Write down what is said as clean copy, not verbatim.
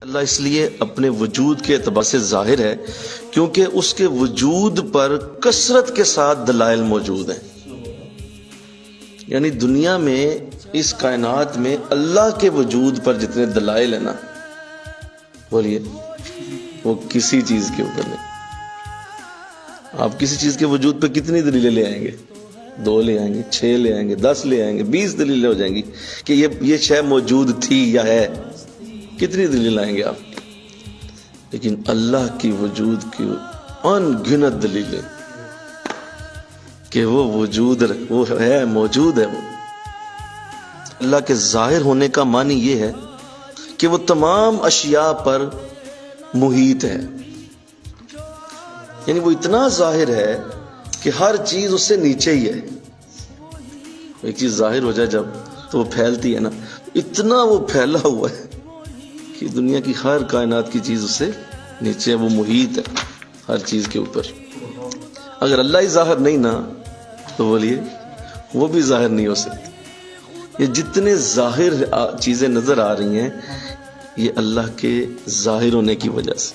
اللہ اس لیے اپنے وجود کے اعتبار سے ظاہر ہے کیونکہ اس کے وجود پر کثرت کے ساتھ دلائل موجود ہیں. یعنی دنیا میں اس کائنات میں اللہ کے وجود پر جتنے دلائل ہیں نا، بولیے، وہ کسی چیز کے اوپر نہیں. آپ کسی چیز کے وجود پہ کتنی دلیلیں لے آئیں گے؟ 2 لے آئیں گے، 6 لے آئیں گے، 10 لے آئیں گے، 20 دلیلیں ہو جائیں گی کہ یہ شے موجود تھی یا ہے. کتنی دلیل لائیں گے آپ؟ لیکن اللہ کی وجود کی ان گنت دلیلیں کہ وہ وجود، وہ ہے، موجود ہے. وہ اللہ کے ظاہر ہونے کا معنی یہ ہے کہ وہ تمام اشیاء پر محیط ہے. یعنی وہ اتنا ظاہر ہے کہ ہر چیز اس سے نیچے ہی ہے. ایک چیز ظاہر ہو جائے جب تو وہ پھیلتی ہے نا، اتنا وہ پھیلا ہوا ہے کہ دنیا کی ہر کائنات کی چیز اس سے نیچے ہے. وہ محیط ہے ہر چیز کے اوپر. اگر اللہ ہی ظاہر نہیں نا تو بولیے وہ بھی ظاہر نہیں ہو سکتی. یہ جتنے ظاہر چیزیں نظر آ رہی ہیں یہ اللہ کے ظاہر ہونے کی وجہ سے.